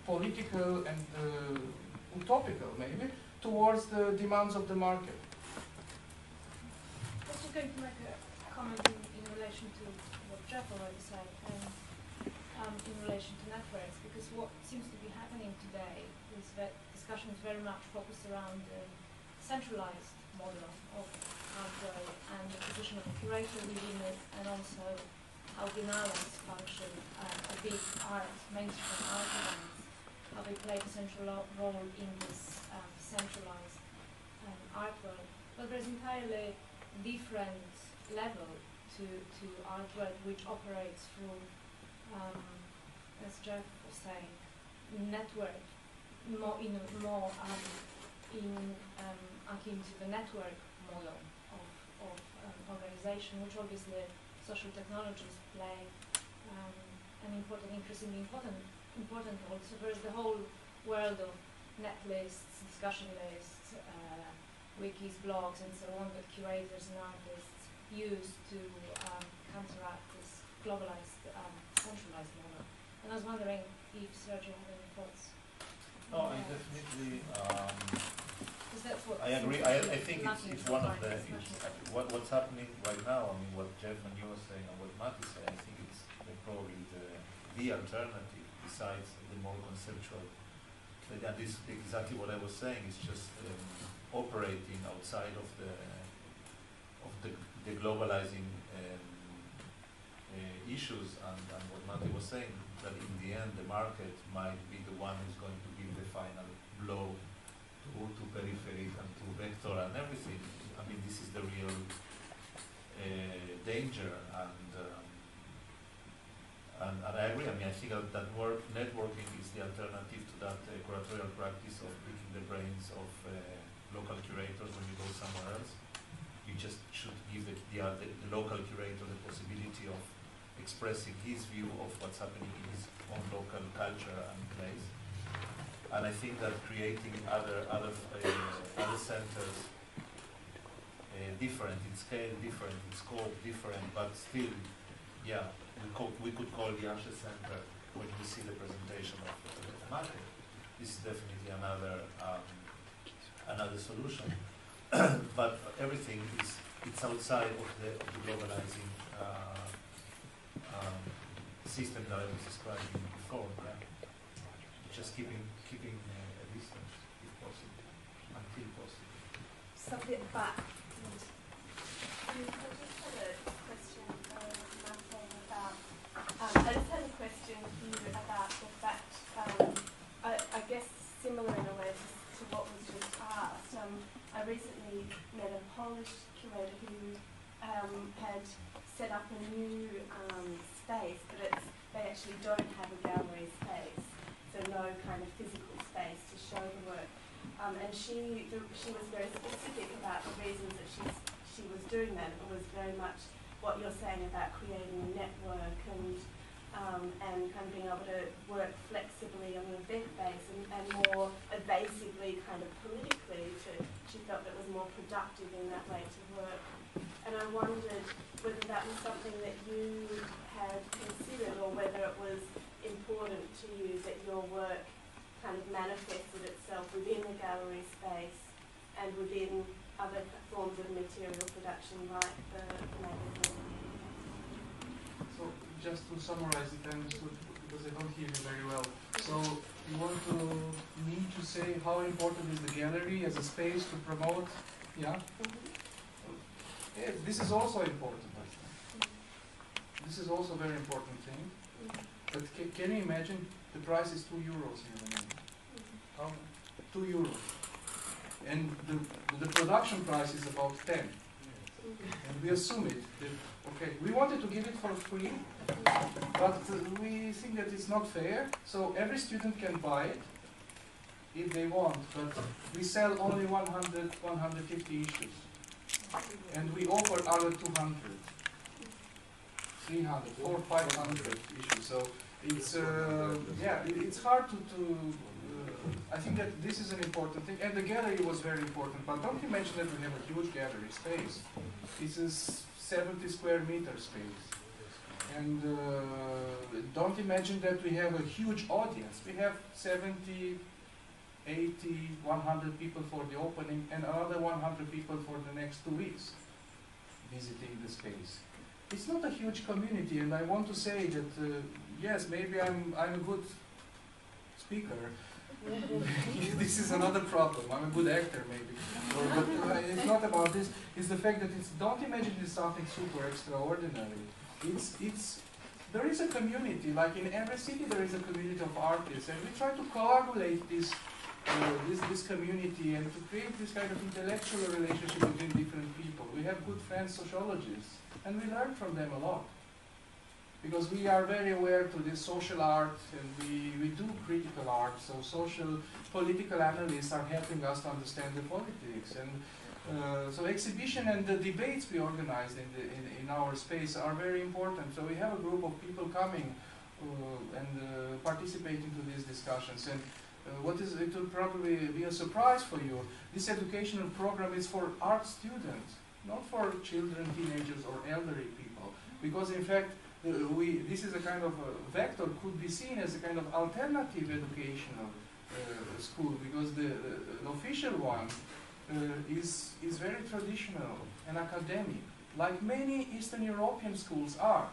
political and utopical, maybe, towards the demands of the market. I was going to make a comment in relation to what Jeff already said, and in relation to networks, because what seems to be happening today is that discussion is very much focused around the centralized model of hardware and the position of a curator within it, and also how biennales function, a big art, mainstream art events, how they play a central role in this centralized art world. But there's entirely different level to art world which operates through, as Jeff was saying, network, more akin to the network model of organization, which obviously social technologies play an increasingly important role. So there's the whole world of net lists, discussion lists, wikis, blogs, and so on that curators and artists use to counteract this globalized, centralized model. And I was wondering if Sergio had any thoughts. No, I definitely. I agree. I think it's one of the what's happening right now. I mean, what Jeff and you were saying, and what Matei said. I think it's probably the alternative besides the more conceptual. And this is exactly what I was saying. It's just operating outside of the globalizing issues, and what Matei was saying, that in the end the market might be the one who's going to give the final blow to periphery and to vector and everything. I mean, this is the real danger, and I agree. I mean, I think that networking is the alternative to that curatorial practice of picking the brains of local curators when you go somewhere else. You just should give the local curator the possibility of expressing his view of what's happening in his own local culture and place. And I think that creating other centers, different in scale, different in scope, different, but still, yeah, we could call the Ashe Center when we see the presentation of the market. This is definitely another solution. But everything it's outside of the globalizing system that I was describing before. Yeah. Just keeping a distance, if possible, until possible. Something back. I just had a question, Matei, about. I just had a question for you about the fact. I guess similar in a way to what was just asked. I recently met a Polish curator who had set up a new space, but they actually don't have a gallery space. So no kind of physical space to show the work, and she was very specific about the reasons that she was doing that. It was very much what you're saying about creating a network and kind of being able to work flexibly on an event base and more evasively, kind of politically. She felt that it was more productive in that way to work. And I wondered whether that was something that you had considered, or whether it was important to you that your work kind of manifested itself within the gallery space and within other forms of material production like the magazine. So just to summarize it, I understood, because I don't hear you very well. So you want me to say how important is the gallery as a space to promote, yeah? Mm-hmm. Yeah, this is also important, I think. This is also a very important thing. But can you imagine the price is €2 in Romania? How? €2. And the production price is about 10. And we assume it. That, okay, we wanted to give it for free, but we think that it's not fair. So every student can buy it if they want, but we sell only 100, 150 issues. And we offer other 200. 300, 400, 500 issues. So it's yeah, it's hard to I think that this is an important thing, and the gallery was very important. But don't you mention that we have a huge gallery space? This is 70 square meter space. And don't imagine that we have a huge audience. We have 70, 80, 100 people for the opening and another 100 people for the next 2 weeks visiting the space. It's not a huge community, and I want to say that yes, maybe I'm a good speaker. This is another problem. I'm a good actor, maybe. But it's not about this. It's the fact that don't imagine it's something super extraordinary. There is a community, like in every city there is a community of artists, and we try to coagulate this community and to create this kind of intellectual relationship between different people. We have good friends, sociologists, and we learn from them a lot. Because we are very aware to this social art, and we do critical art, so social political analysts are helping us to understand the politics. And so exhibition and the debates we organize in our space are very important. So we have a group of people coming and participating to these discussions. And it will probably be a surprise for you. This educational program is for art students, not for children, teenagers, or elderly people. Because in fact, this is a kind of vector, could be seen as a kind of alternative educational school, because the official one is very traditional and academic, like many Eastern European schools are.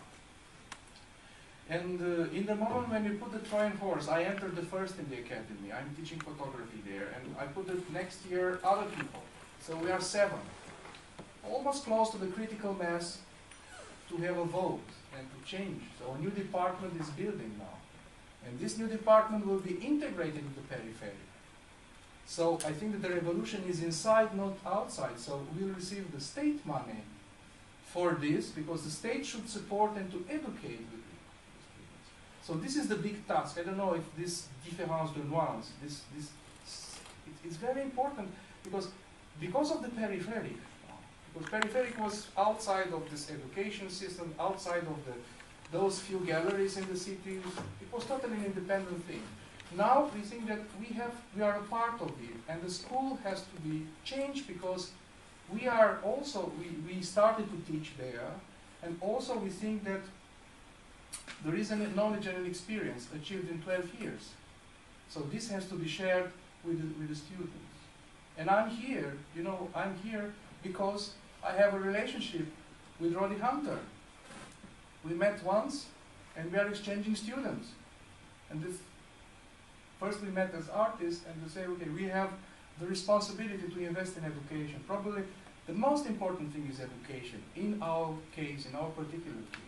And in the moment when you put the Trojan horse, I entered the first in the academy. I'm teaching photography there, and I put it next year other people. So we are 7, almost close to the critical mass to have a vote and to change. So a new department is building now, and this new department will be integrated into the periphery. So I think that the revolution is inside, not outside. So we'll receive the state money for this, because the state should support and to educate the people. So this is the big task. I don't know if this différence de nuance, it's very important, because of the periphery. Because peripheric was outside of this education system, outside of those few galleries in the cities. It was totally an independent thing. Now we think that we are a part of it, and the school has to be changed, because we are also, we started to teach there, and also we think that there is a knowledge and an experience achieved in 12 years. So this has to be shared with the students. And I'm here, I'm here because I have a relationship with Roddy Hunter. We met once, and we are exchanging students. And first we met as artists, and we say, okay, we have the responsibility to invest in education. Probably the most important thing is education, in our case, in our particular case.